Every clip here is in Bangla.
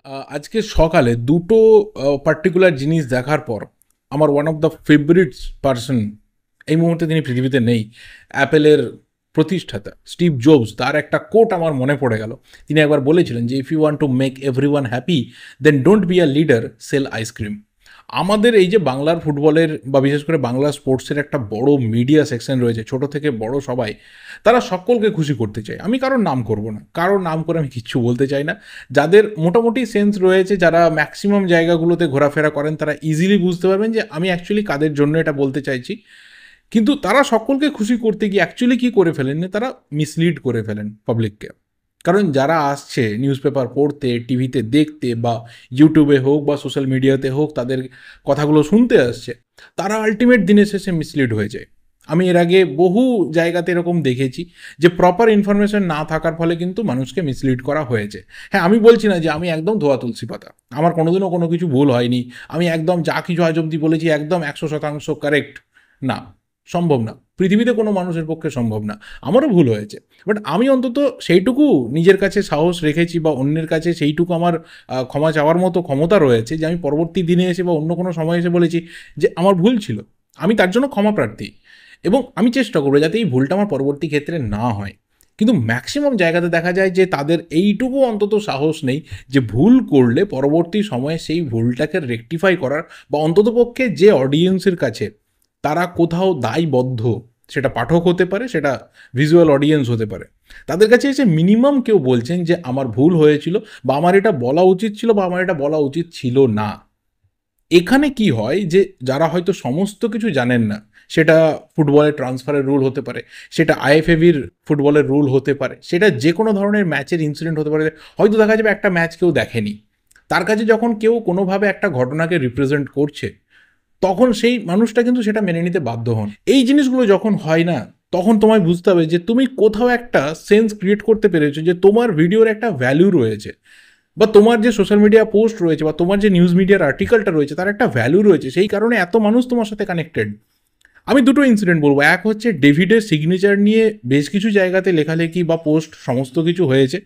আজকে সকালে দুটো পার্টিকুলার জিনিস দেখার পর আমার one of the favourites person, এই মুহূর্তে তিনি পৃথিবীতে নেই, অ্যাপেলের প্রতিষ্ঠাতা স্টিভ জবস, তার একটা কোট আমার মনে পড়ে গেল। তিনি একবার বলেছিলেন যে if you want to make everyone happy then don't be a leader, sell ice cream. আমাদের এই যে বাংলার ফুটবলের বা বিশেষ করে বাংলা স্পোর্টসের একটা বড় মিডিয়া সেকশন রয়েছে, ছোট থেকে বড় সবাই, তারা সকলকে খুশি করতে চায়। আমি কারোর নাম করব না, কারোর নাম করে আমি কিচ্ছু বলতে চাই না। যাদের মোটামুটি সেন্স রয়েছে, যারা ম্যাক্সিমাম জায়গাগুলোতে ঘোরাফেরা করেন, তারা ইজিলি বুঝতে পারবেন যে আমি অ্যাকচুয়ালি কাদের জন্য এটা বলতে চাইছি। কিন্তু তারা সকলকে খুশি করতে গিয়ে অ্যাকচুয়ালি কী করে ফেলেন, তারা মিসলিড করে ফেলেন পাবলিককে। কারণ যারা আসছে নিউজ পেপার পড়তে, টিভিতে দেখতে, বা ইউটিউবে হোক বা সোশ্যাল মিডিয়াতে হোক তাদের কথাগুলো শুনতে আসছে, তারা আলটিমেট দিনের শেষে মিসলিড হয়ে যায়। আমি এর আগে বহু জায়গাতে এরকম দেখেছি যে প্রপার ইনফরমেশন না থাকার ফলে কিন্তু মানুষকে মিসলিড করা হয়েছে। হ্যাঁ, আমি বলছি না যে আমি একদম ধোয়া তুলসী পাতা, আমার কোনোদিনও কোনো কিছু ভুল হয়নি, আমি একদম যা কিছু আজ অবধি বলেছি একদম 100% কারেক্ট, না, সম্ভব না, পৃথিবীতে কোনো মানুষের পক্ষে সম্ভব না, আমারও ভুল হয়েছে। বাট আমি অন্তত সেইটুকু নিজের কাছে সাহস রেখেছি বা অন্যের কাছে সেইটুকু আমার ক্ষমা চাওয়ার মতো ক্ষমতা রয়েছে যে আমি পরবর্তী দিনে এসে বা অন্য কোনো সময় এসে বলেছি যে আমার ভুল ছিল, আমি তার জন্য ক্ষমা প্রার্থী, এবং আমি চেষ্টা করবো যাতে এই ভুলটা আমার পরবর্তী ক্ষেত্রে না হয়। কিন্তু ম্যাক্সিমাম জায়গাতে দেখা যায় যে তাদের এইটুকু অন্তত সাহস নেই যে ভুল করলে পরবর্তী সময়ে সেই ভুলটাকে রেকটিফাই করার, বা অন্ততপক্ষে যে অডিয়েন্সের কাছে তারা কোথাও দায়বদ্ধ, সেটা পাঠক হতে পারে, সেটা ভিজুয়াল অডিয়েন্স হতে পারে, তাদের কাছে এসে মিনিমাম কেউ বলছেন যে আমার ভুল হয়েছিল, বা আমার এটা বলা উচিত ছিল, বা আমার এটা বলা উচিত ছিল না। এখানে কি হয় যে যারা হয়তো সমস্ত কিছু জানেন না, সেটা ফুটবলের ট্রান্সফারের রুল হতে পারে, সেটা আইএফএবির ফুটবলের রুল হতে পারে, সেটা যে কোনো ধরনের ম্যাচের ইনসিডেন্ট হতে পারে, হয়তো দেখা যাবে একটা ম্যাচ কেউ দেখেনি, তার কাছে যখন কেউ কোনোভাবে একটা ঘটনাকে রিপ্রেজেন্ট করছে, তখন সেই মানুষটা কিন্তু সেটা মেনে নিতে বাধ্য হন। এই জিনিসগুলো যখন হয় না, তখন তোমায় বুঝতে হবে যে তুমি কোথাও একটা সেন্স ক্রিয়েট করতে পেরেছো যে তোমার ভিডিওর একটা ভ্যালু রয়েছে, বা তোমার যে সোশ্যাল মিডিয়া পোস্ট রয়েছে, বা তোমার যে নিউজ মিডিয়ার আর্টিকেলটা রয়েছে, তার একটা ভ্যালু রয়েছে, সেই কারণে এত মানুষ তোমার সাথে কানেক্টেড। আমি দুটো ইনসিডেন্ট বলবো। এক হচ্ছে ডেভিডের সিগনেচার নিয়ে বেশ কিছু জায়গাতে লেখালেখি বা পোস্ট সমস্ত কিছু হয়েছে,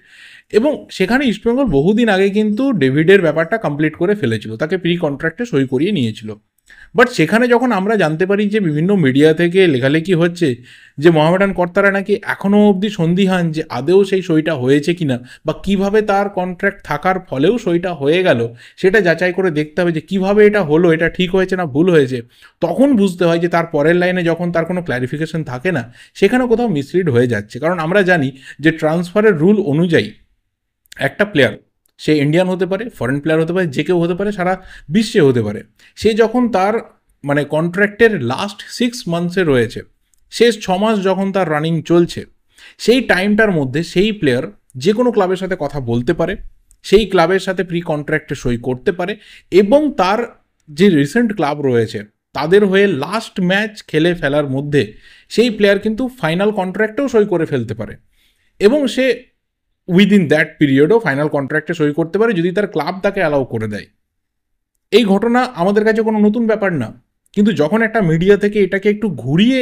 এবং সেখানে ইস্টবেঙ্গল বহুদিন আগে কিন্তু ডেভিডের ব্যাপারটা কমপ্লিট করে ফেলেছিল, তাকে প্রি কন্ট্রাক্টে সই করিয়ে নিয়েছিল। বাট সেখানে যখন আমরা জানতে পারি যে বিভিন্ন মিডিয়া থেকে লেখালেখি হচ্ছে যে মোহামেডান কর্তারা নাকি এখনও অবধি সন্দিহান যে আদেও সেই সইটা হয়েছে কিনা, বা কিভাবে তার কন্ট্রাক্ট থাকার ফলেও সইটা হয়ে গেল, সেটা যাচাই করে দেখতে হবে যে কিভাবে এটা হলো, এটা ঠিক হয়েছে না ভুল হয়েছে, তখন বুঝতে হয় যে তার পরের লাইনে যখন তার কোনো ক্ল্যারিফিকেশন থাকে না, সেখানে কোথাও মিসলিড হয়ে যাচ্ছে। কারণ আমরা জানি যে ট্রান্সফারের রুল অনুযায়ী একটা প্লেয়ার, সে ইন্ডিয়ান হতে পারে, ফরেন প্লেয়ার হতে পারে, যে কেউ হতে পারে, সারা বিশ্বে হতে পারে, সে যখন তার কন্ট্রাক্টের লাস্ট 6 মান্থসে রয়েছে, শেষ 6 মাস যখন তার রানিং চলছে, সেই টাইমটার মধ্যে সেই প্লেয়ার যে কোনো ক্লাবের সাথে কথা বলতে পারে, সেই ক্লাবের সাথে প্রি কন্ট্রাক্টে সই করতে পারে, এবং তার যে রিসেন্ট ক্লাব রয়েছে তাদের হয়ে লাস্ট ম্যাচ খেলে ফেলার মধ্যে সেই প্লেয়ার কিন্তু ফাইনাল কন্ট্রাক্টেও সই করে ফেলতে পারে, এবং সে উইদিন দ্যাট পিরিয়ডও ফাইনাল কন্ট্রাক্টে সই করতে পারে যদি তার ক্লাব তাকে অ্যালাউ করে দেয়। এই ঘটনা আমাদের কাছে কোনো নতুন ব্যাপার না, কিন্তু যখন একটা মিডিয়া থেকে এটাকে একটু ঘুরিয়ে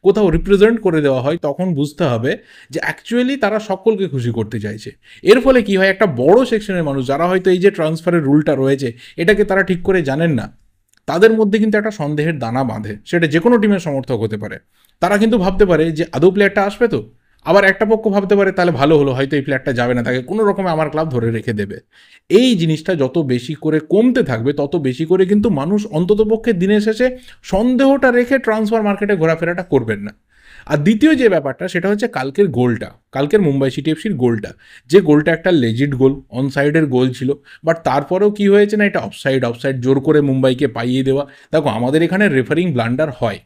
কোথাও রিপ্রেজেন্ট করে দেওয়া হয়, তখন বুঝতে হবে যে অ্যাকচুয়ালি তারা সকলকে খুশি করতে চাইছে। এর ফলে কি হয়, একটা বড় সেকশনের মানুষ যারা হয়তো এই যে ট্রান্সফারের রুলটা রয়েছে এটাকে তারা ঠিক করে জানেন না, তাদের মধ্যে কিন্তু একটা সন্দেহের দানা বাঁধে, সেটা যে কোনো টিমের সমর্থক হতে পারে। তারা কিন্তু ভাবতে পারে যে আদৌ প্লেয়ারটা আসবে তো, আবার একটা পক্ষ ভাবতে পারে তাহলে ভালো হলো, হয়তো এই প্লেয়ারটা যাবে না, তাকে কোনো রকমে আমার ক্লাব ধরে রেখে দেবে। এই জিনিসটা যত বেশি করে কমতে থাকবে, তত বেশি করে কিন্তু মানুষ অন্ততপক্ষে দিনের শেষে সন্দেহটা রেখে ট্রান্সফার মার্কেটে ঘোরাফেরাটা করবেন না। আর দ্বিতীয় যে ব্যাপারটা, সেটা হচ্ছে কালকের গোলটা, কালকের মুম্বাই সিটি এফসির গোলটা, যে গোলটা একটা লেজিট গোল, অন সাইডের গোল ছিল, বাট তারপরেও কি হয়েছে না, এটা অফসাইড, অফসাইড জোর করে মুম্বাইকে পাইয়ে দেওয়া। দেখো, আমাদের এখানে রেফারিং ব্লান্ডার হয়,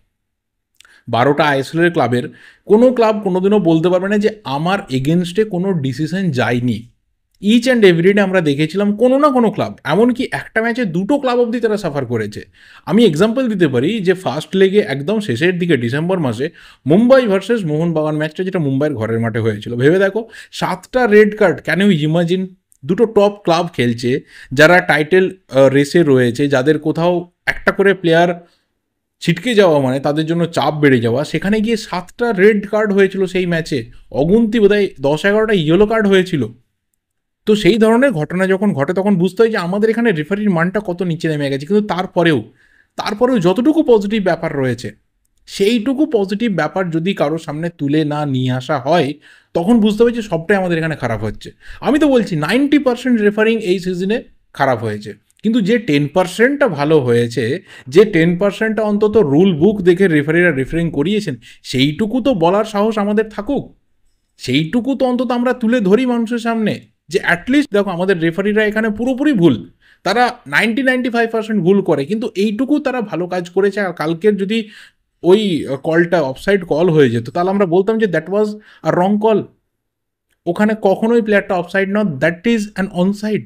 12টা আইএসএলের ক্লাবের কোনো ক্লাব কোনোদিনও বলতে পারবে না যে আমার এগেনস্টে কোনো ডিসিশন যায়নি। ইচ অ্যান্ড এভরিডে আমরা দেখেছিলাম কোনো না কোনো ক্লাব, এমনকি একটা ম্যাচে দুটো ক্লাব অবধি তারা সাফার করেছে। আমি এক্সাম্পল দিতে পারি যে ফার্স্ট লেগে একদম শেষের দিকে ডিসেম্বর মাসে মুম্বাই ভার্সেস মোহনবাগান ম্যাচটা, যেটা মুম্বাইয়ের ঘরের মাঠে হয়েছিল, ভেবে দেখো 7টা red card. Can you imagine? দুটো টপ ক্লাব খেলছে, যারা টাইটেল রেসে রয়েছে, যাদের কোথাও একটা করে প্লেয়ার ছিটকে যাওয়া মানে তাদের জন্য চাপ বেড়ে যাওয়া, সেখানে গিয়ে 7টা রেড কার্ড হয়েছিল সেই ম্যাচে, অগুন্তি বোধহয় 10-11টা ইয়েলো কার্ড হয়েছিল। তো সেই ধরনের ঘটনা যখন ঘটে তখন বুঝতে হয় যে আমাদের এখানে রেফারির মানটা কত নিচে নেমে গেছে। কিন্তু তারপরেও যতটুকু পজিটিভ ব্যাপার রয়েছে, সেইটুকু পজিটিভ ব্যাপার যদি কারোর সামনে তুলে না নিয়ে আসা হয়, তখন বুঝতে হবে যে সবটাই আমাদের এখানে খারাপ হচ্ছে। আমি তো বলছি 90% রেফারিং এই সিজনে খারাপ হয়েছে, কিন্তু যে 10%টা ভালো হয়েছে, যে 10%টা অন্তত রুল বুক দেখে রেফারিরা রেফারিং করিয়েছেন, সেইটুকু তো বলার সাহস আমাদের থাকুক। সেইটুকু তো অন্তত আমরা তুলে ধরি মানুষের সামনে যে অ্যাটলিস্ট দেখো আমাদের রেফারিরা এখানে পুরোপুরি ভুল, তারা 95% ভুল করে, কিন্তু এইটুকু তারা ভালো কাজ করেছে। আর কালকের যদি ওই কলটা অফসাইড কল হয়ে যেত, তাহলে আমরা বলতাম যে that was a wrong call. ওখানে কখনোই প্লেয়ারটা offside not, that is an onside.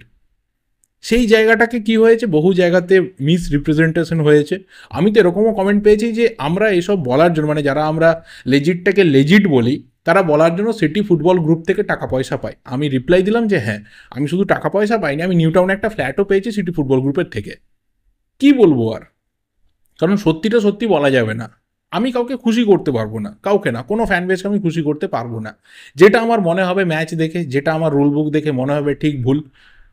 সেই জায়গাটাকে কি হয়েছে, বহু জায়গাতে মিস রিপ্রেজেন্টেশন হয়েছে। আমি তো এরকমও কমেন্ট পেয়েছি যে আমরা এসব বলার জন্য, মানে যারা আমরা লেজিটটাকে লেজিট বলি, তারা বলার জন্য সিটি ফুটবল গ্রুপ থেকে টাকা পয়সা পায়। আমি রিপ্লাই দিলাম যে হ্যাঁ, আমি শুধু টাকা পয়সা পাইনি, আমি নিউ টাউনে একটা ফ্ল্যাটও পেয়েছি সিটি ফুটবল গ্রুপের থেকে। কি বলবো আর, কারণ সত্যিটা সত্যি বলা যাবে না। আমি কাউকে খুশি করতে পারবো না, কাউকে না, কোনো ফ্যান বেসকে আমি খুশি করতে পারবো না। যেটা আমার মনে হবে ম্যাচ দেখে, যেটা আমার রুল বুক দেখে মনে হবে ঠিক ভুল,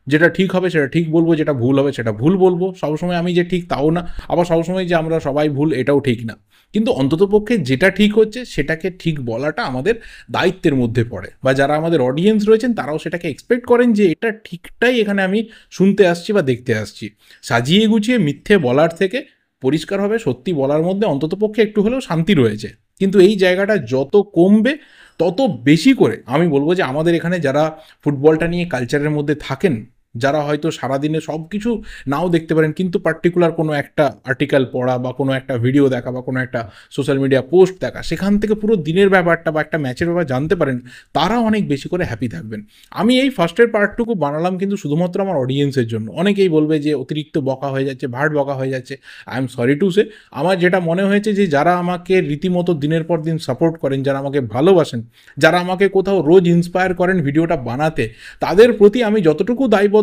যেটা ঠিক হবে সেটা ঠিক বলবো, যেটা ভুল হবে সেটা ভুল বলবো। সবসময় আমি যে ঠিক তাও না, আবার সবসময় যে আমরা সবাই ভুল এটাও ঠিক না। কিন্তু অন্ততপক্ষে যেটা ঠিক হচ্ছে সেটাকে ঠিক বলাটা আমাদের দায়িত্বের মধ্যে পড়ে, বা যারা আমাদের অডিয়েন্স রয়েছেন তারাও সেটাকে এক্সপেক্ট করেন যে এটা ঠিকটাই এখানে আমি শুনতে আসছি বা দেখতে আসছি। সাজিয়ে গুছিয়ে মিথ্যে বলার থেকে পরিষ্কারভাবে সত্যি বলার মধ্যে অন্ততপক্ষে একটু হলেও শান্তি রয়েছে। কিন্তু এই জায়গাটা যত কমবে তত বেশি করে আমি বলবো যে আমাদের এখানে যারা ফুটবলটা নিয়ে কালচারের মধ্যে থাকেন, যারা হয়তো সারাদিনে সব কিছু নাও দেখতে পারেন, কিন্তু পার্টিকুলার কোনো একটা আর্টিকেল পড়া বা কোনো একটা ভিডিও দেখা বা কোনো একটা সোশ্যাল মিডিয়া পোস্ট দেখা, সেখান থেকে পুরো দিনের ব্যাপারটা বা একটা ম্যাচের ব্যাপার জানতে পারেন, তারা অনেক বেশি করে হ্যাপি থাকবেন। আমি এই ফার্স্টের পার্টটুকু বানালাম কিন্তু শুধুমাত্র আমার অডিয়েন্সের জন্য। অনেকেই বলবে যে অতিরিক্ত বকা হয়ে যাচ্ছে, ভাট বকা হয়ে যাচ্ছে। I am sorry to say, আমার যেটা মনে হয়েছে যে যারা আমাকে রীতিমতো দিনের পর দিন সাপোর্ট করেন, যারা আমাকে ভালোবাসেন, যারা আমাকে কোথাও রোজ ইন্সপায়ার করেন ভিডিওটা বানাতে, তাদের প্রতি আমি যতটুকু দায়বদ্ধ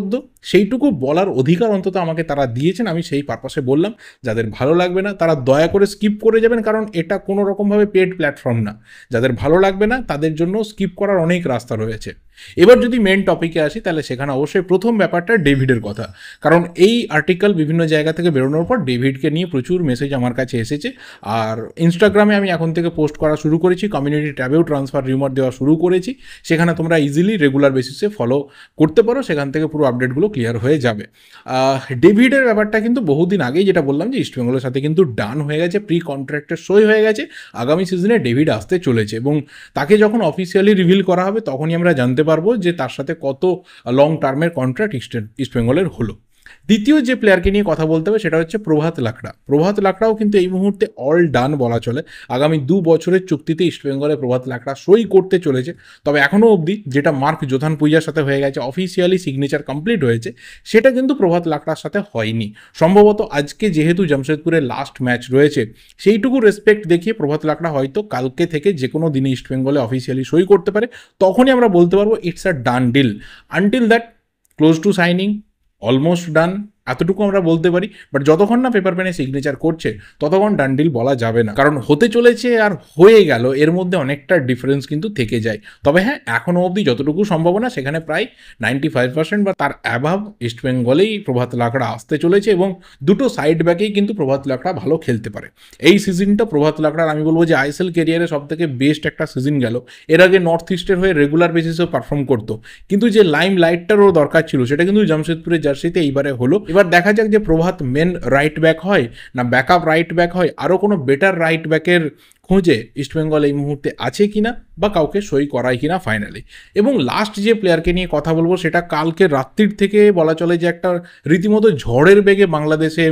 সেইটুকু বলার অধিকার অন্তত আমাকে তারা দিয়েছেন। আমি সেই পারপাসে বললাম। যাদের ভালো লাগবে না তারা দয়া করে স্কিপ করে যাবেন, কারণ এটা কোনো রকমভাবে পেড প্ল্যাটফর্ম না। যাদের ভালো লাগবে না তাদের জন্য স্কিপ করার অনেক রাস্তা রয়েছে। এবার যদি মেন টপিকে আসি, তাহলে সেখানে অবশ্যই প্রথম ব্যাপারটা ডেভিডের কথা। কারণ এই আর্টিকেল বিভিন্ন জায়গা থেকে বেরোনোর পর ডেভিডকে নিয়ে প্রচুর মেসেজ আমার কাছে এসেছে। আর ইনস্টাগ্রামে আমি এখন থেকে পোস্ট করা শুরু করেছি, কমিউনিটি ট্যাবেও ট্রান্সফার রিউমার দেওয়া শুরু করেছি। সেখানে তোমরা ইজিলি রেগুলার বেসিসে ফলো করতে পারো, সেখান থেকে পুরো আপডেটগুলো ক্লিয়ার হয়ে যাবে। ডেভিডের ব্যাপারটা কিন্তু বহুদিন আগেই, যেটা বললাম যে ইস্টবেঙ্গলের সাথে কিন্তু ডান হয়ে গেছে, প্রি কন্ট্রাক্টের সই হয়ে গেছে, আগামী সিজনে ডেভিড আসতে চলেছে। এবং তাকে যখন অফিসিয়ালি রিভিল করা হবে তখনই আমরা জানতে পারবো যে তার সাথে কত লং টার্মের কন্ট্রাক্ট ইস্টবেঙ্গলের হলো। দ্বিতীয় যে প্লেয়ারকে নিয়ে কথা বলতে হবে সেটা হচ্ছে প্রভাত লাকড়া। প্রভাত লাকড়াও কিন্তু এই মুহূর্তে অল ডান বলা চলে। আগামী 2 বছরের চুক্তিতে ইস্টবেঙ্গলে প্রভাত লাকড়া সই করতে চলেছে। তবে এখনও অবধি যেটা মার্ক জোথান পুইজার সাথে হয়ে গেছে, অফিসিয়ালি সিগনেচার কমপ্লিট হয়েছে, সেটা কিন্তু প্রভাত লাকড়ার সাথে হয়নি। সম্ভবত আজকে যেহেতু জামশেদপুরের লাস্ট ম্যাচ রয়েছে, সেইটুকু রেসপেক্ট দেখিয়ে প্রভাত লাকড়া হয়তো কালকে থেকে যে কোনো দিনে ইস্টবেঙ্গলে অফিসিয়ালি সই করতে পারে। তখনই আমরা বলতে পারবো it's a done deal. Until that, close to signing, almost done, এতটুকু আমরা বলতে পারি। বাট যতক্ষণ না পেপার পেনে সিগনেচার করছে ততক্ষণ ডান ডিল বলা যাবে না, কারণ হতে চলেছে আর হয়ে গেল এর মধ্যে অনেকটা ডিফারেন্স কিন্তু থেকে যায়। তবে হ্যাঁ, এখনও অবধি যতটুকু সম্ভাবনা সেখানে প্রায় 95% বা তার অ্যাভাব ইস্টবেঙ্গলেই প্রভাত লাকড়া আসতে চলেছে, এবং দুটো সাইড ব্যাকেই কিন্তু প্রভাত লাকড়া ভালো খেলতে পারে। এই সিজনটা প্রভাত লাকড়ার আমি বলবো যে আইএসএল কেরিয়ারে সব থেকে বেস্ট একটা সিজন গেল। এর আগে নর্থ ইস্টের হয়ে রেগুলার বেসিসেও পারফর্ম করতো, কিন্তু যে লাইম লাইটটারও দরকার ছিল সেটা কিন্তু জামশেদপুরের জার্সিতে এইবারে হলো। এবার দেখা যাক যে প্রভাত মেন রাইট ব্যাক হয় না ব্যাকআপ রাইট ব্যাক হয়, আরও কোনো বেটার রাইট ব্যাকের খোঁজে ইস্টবেঙ্গল এই মুহূর্তে আছে কিনা, বা কাউকে সই করায় কিনা ফাইনালি। এবং লাস্ট যে প্লেয়ারকে নিয়ে কথা বলবো সেটা কালকে রাত্রির থেকে বলা চলে যে একটা রীতিমতো ঝড়ের বেগে বাংলাদেশে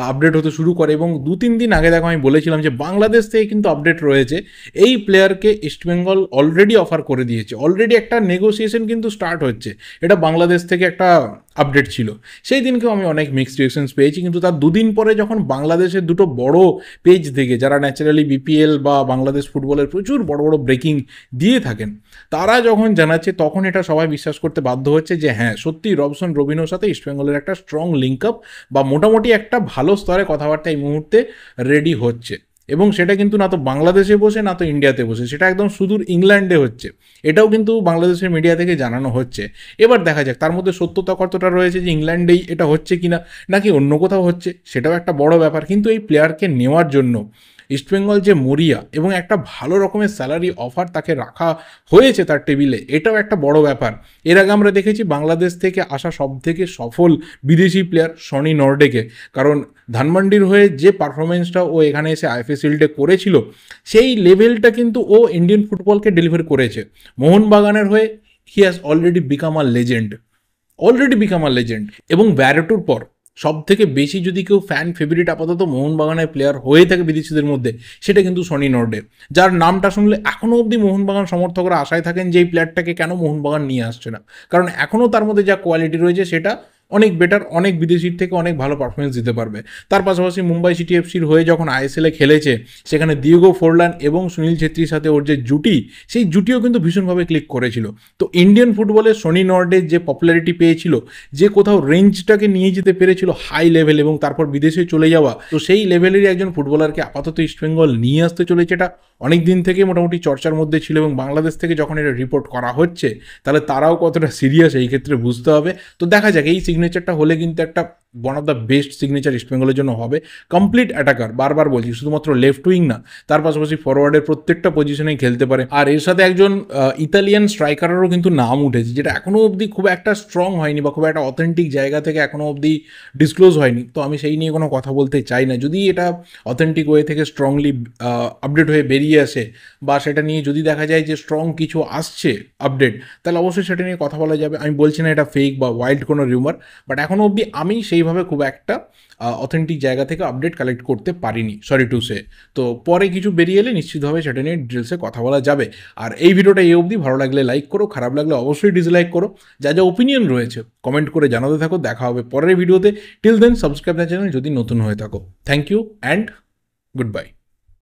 আপডেট হতে শুরু করে, এবং 2-3 দিন আগে দেখো আমি বলেছিলাম যে বাংলাদেশ থেকে কিন্তু আপডেট রয়েছে। এই প্লেয়ারকে ইস্টবেঙ্গল অলরেডি অফার করে দিয়েছে, অলরেডি একটা নেগোসিয়েশন কিন্তু স্টার্ট হচ্ছে। এটা বাংলাদেশ থেকে একটা আপডেট ছিল। সেই দিনকেও আমি অনেক মিক্সড রিঅ্যাকশনস পেয়েছি, কিন্তু তার 2 দিন পরে যখন বাংলাদেশের দুটো বড় পেজ থেকে, যারা ন্যাচারালি বিপিএল বা বাংলাদেশ ফুটবলের প্রচুর বড় বড় ব্রেকিং দিয়ে থাকেন, তারা যখন জানাচ্ছে তখন এটা সবাই বিশ্বাস করতে বাধ্য হচ্ছে যে হ্যাঁ, সত্যি রবসন রবিনোর সাথে ইস্টবেঙ্গলের একটা স্ট্রং লিঙ্ক আপ বা মোটামুটি একটা ভালো স্তরে কথাবার্তা এই মুহূর্তে রেডি হচ্ছে। এবং সেটা কিন্তু না তো বাংলাদেশে বসে না তো ইন্ডিয়াতে বসে, সেটা একদম সুদূর ইংল্যান্ডে হচ্ছে। এটাও কিন্তু বাংলাদেশের মিডিয়া থেকে জানানো হচ্ছে। এবার দেখা যাক তার মধ্যে সত্যতা কতটা রয়েছে যে ইংল্যান্ডেই এটা হচ্ছে কিনা নাকি অন্য কোথাও হচ্ছে, সেটাও একটা বড় ব্যাপার। কিন্তু এই প্লেয়ারকে নেওয়ার জন্য ইস্টবেঙ্গল যে মরিয়া এবং একটা ভালো রকমের স্যালারি অফার তাকে রাখা হয়েছে তার টেবিলে, এটাও একটা বড় ব্যাপার। এর আগে আমরা দেখেছি বাংলাদেশ থেকে আসা সবথেকে সফল বিদেশি প্লেয়ার সনি নর্ডেকে, কারণ ধানমন্ডির হয়ে যে পারফরমেন্সটা ও এখানে এসে আইএফএ শিল্ডে করেছিল সেই লেভেলটা কিন্তু ও ইন্ডিয়ান ফুটবলকে ডেলিভার করেছে। মোহনবাগানের হয়ে he has already become a legend, এবং ব্যারেটোর পর সব থেকে বেশি যদি কেউ ফ্যান ফেভারিট আপাতত মোহনবাগানের প্লেয়ার হয়ে থাকে বিদেশিদের মধ্যে, সেটা কিন্তু সনি নর্ডে, যার নামটা শুনলে এখনও অবধি মোহনবাগান সমর্থকরা আশায় থাকেন যে এই প্লেয়ারটাকে কেন মোহনবাগান নিয়ে আসছে না, কারণ এখনও তার মধ্যে যা কোয়ালিটি রয়েছে সেটা অনেক বেটার, অনেক বিদেশির থেকে অনেক ভালো পারফরমেন্স দিতে পারবে। তার পাশাপাশি মুম্বাই সিটি এফসির হয়ে যখন আইএসএলে খেলেছে, সেখানে দিয়েগো ফোরলান এবং সুনীল ছেত্রীর সাথে ওর যে জুটি, সেই জুটিও কিন্তু ভীষণভাবে ক্লিক করেছিল। তো ইন্ডিয়ান ফুটবলে সনি নর্ডের যে পপুলারিটি পেয়েছিল, যে কোথাও রেঞ্জটাকে নিয়ে যেতে পেরেছিল হাই লেভেল এবং তারপর বিদেশে চলে যাওয়া, তো সেই লেভেলেরই একজন ফুটবলারকে আপাতত ইস্টবেঙ্গল নিয়ে আসতে চলেছে, এটা অনেক দিন থেকে মোটামুটি চর্চার মধ্যে ছিল। এবং বাংলাদেশ থেকে যখন এটা রিপোর্ট করা হচ্ছে, তাহলে তারাও কতটা সিরিয়াস এই ক্ষেত্রে বুঝতে হবে। তো দেখা যাক, এই সিগনেচারটা হলে কিন্তু একটা one of the best signature ইস্টবেঙ্গলের জন্য হবে। কমপ্লিট অ্যাটাকার, বারবার বলছি, শুধুমাত্র লেফট উইং না, তার পাশাপাশি ফরওয়ার্ডের প্রত্যেকটা পজিশনেই খেলতে পারে। আর এর সাথে একজন ইতালিয়ান স্ট্রাইকারেরও কিন্তু নাম উঠেছে, যেটা এখনও অবধি খুব একটা স্ট্রং হয়নি বা খুব একটা অথেন্টিক জায়গা থেকে এখনও অবধি ডিসক্লোজ হয়নি। তো আমি সেই নিয়ে কোনো কথা বলতে চাই না। যদি এটা অথেন্টিক ওয়ে থেকে স্ট্রংলি আপডেট হয়ে বেরিয়ে আসে, বা সেটা নিয়ে যদি দেখা যায় যে স্ট্রং কিছু আসছে আপডেট, তাহলে অবশ্যই সেটা নিয়ে কথা বলা যাবে। আমি বলছি না এটা ফেক বা ওয়াইল্ড কোনো রিউমার, বাট এখনও অবধি আমি সেইভাবে খুব একটা অথেন্টিক জায়গা থেকে আপডেট কালেক্ট করতে পারিনি, সরি টু সে। তো পরে কিছু বেরিয়ে এলে নিশ্চিতভাবে সেটা নিয়ে ডিটেলসে কথা বলা যাবে। আর এই ভিডিওটা এই অবধি, ভালো লাগলে লাইক করো, খারাপ লাগলে অবশ্যই ডিসলাইক করো। যা যা ওপিনিয়ন রয়েছে কমেন্ট করে জানাতে থাকো। দেখা হবে পরের ভিডিওতে। Till then subscribe the channel যদি নতুন হয়ে থাকো। Thank you and good bye.